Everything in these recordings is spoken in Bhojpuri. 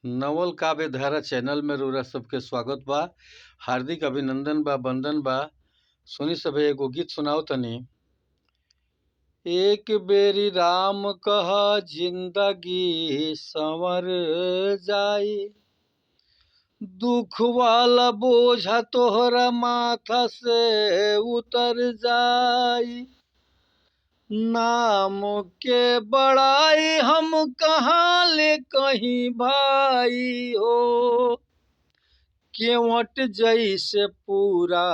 नवल काव्य धारा चैनल में रउरा सबके स्वागत बा। हार्दिक अभिनंदन बा, वंदन बा। सुनी सभे एगो गीत सुनाओ तनी। एक बेरी राम कह जिंदगी संवर जाई, दुख वाला बोझा तोहरा माथा से उतर जाई। नाम के बड़ाई हम कहाँ ले कहीं भाई हो, केवट जैसे पूरा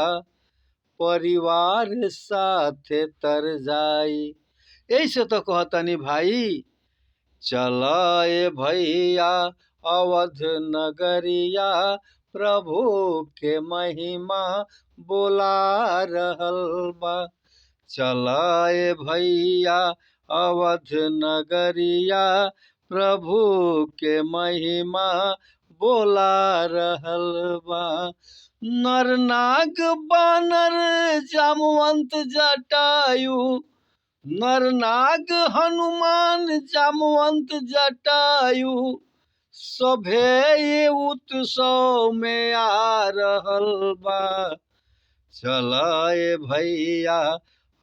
परिवार साथे तर जाई। ऐसे तो कहतनी भाई, चला ए भैया अवध नगरिया, प्रभु के महिमा बोला रहल बा। चला ए भैया अवध नगरिया, प्रभु के महिमा बोला रहल बा। नर नाग बानर जामवंत जटायु, नर नाग हनुमान जामवंत जटायु, सभे ये उत्सव में आ रहल बा। चला ए भैया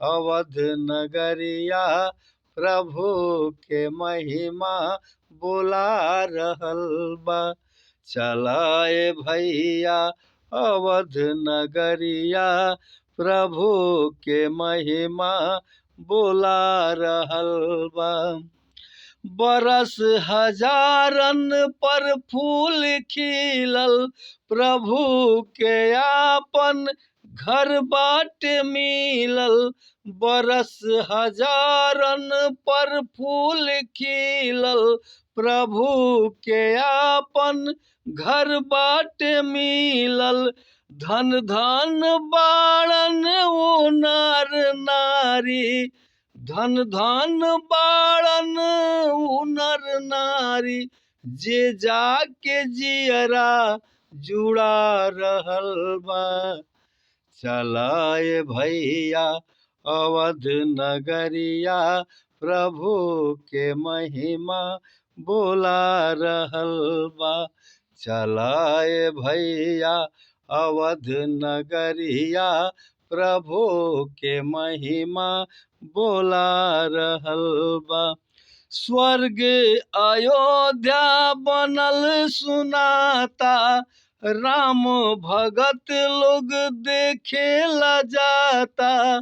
अवध नगरिया, प्रभु के महिमा बोला रहल बा। चला ए भैया अवध नगरिया, प्रभु के महिमा बोला रहल बा। बरस हजारन पर फूल खिलल, प्रभु के आपन घर बाट मिलल। बरस हजारन पर फूल खिलल, प्रभु के आपन घर बाट मिलल। धन धन बाड़न वो नर नारी, धन धन बाड़न वो नर नारी, जे जाके जियरा जुड़ा रहल बा। चला ए भैया अवध नगरिया, प्रभु के महिमा बोला रहल बा। चला ए भैया अवध नगरिया, प्रभु के महिमा बोला रहल बा। स्वर्ग अयोध्या बनल सुनाता, राम भगत लोग देखे ला जाता।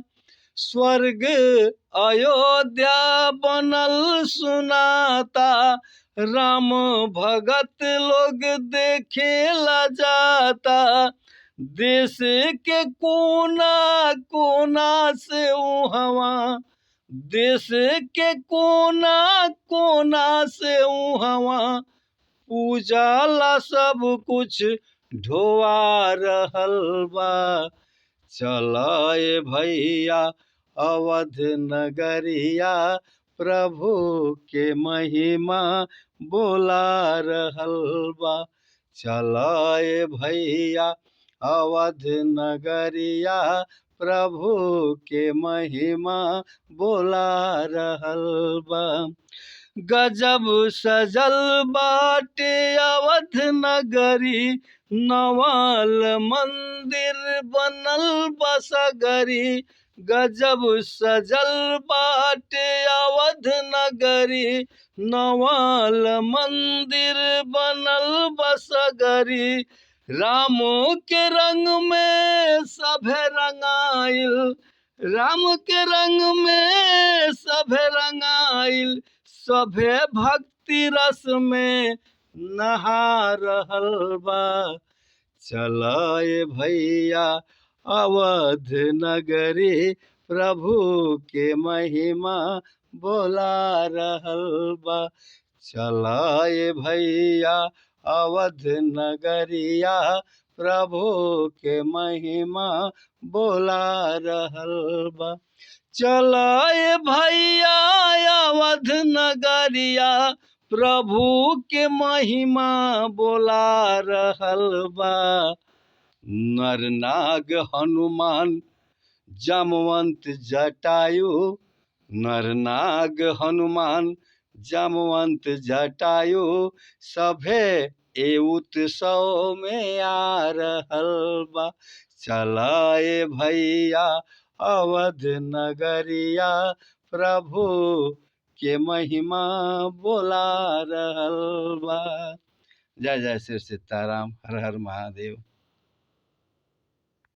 स्वर्ग अयोध्या बनल सुनाता, राम भगत लोग देखे ला जाता। देश के कोना कोना से उहवा, देश के कोना कोना से उहवा, पूजा ला सब कुछ ढोआ रहल बा। चला ए भैया अवध नगरिया, प्रभु के महिमा बोला रहल बा। चला ए भैया अवध नगरिया, प्रभु के महिमा बोला रहल बा। गजब सजल बाटे अवध नगरी, नवल मंदिर बनल बसगरी। गजब सजल बाटे अवध नगरी, नवल मंदिर बनल बसगरी। राम के रंग में सभे रंगाइल, राम के रंग में सभे रंगाइल, सभे भक्ति रस में नहा रहल बा। चला ए भैया अवध नगरी, प्रभु के महिमा बोला रहल बा। चला ए भैया अवध नगरिया, प्रभु के महिमा बोला रहल बा। चला ए भैया अवध नगरिया, प्रभु के महिमा बोला रहल बा। नर नाग हनुमान जामवंत जटायु, नर नाग हनुमान जामवंत जटायु, सभे ए उत्सव में आ रहल बा। चलाए भैया अवध नगरिया, प्रभु के महिमा बोला रहल बा। जय जय श्री सीताराम, हर हर महादेव।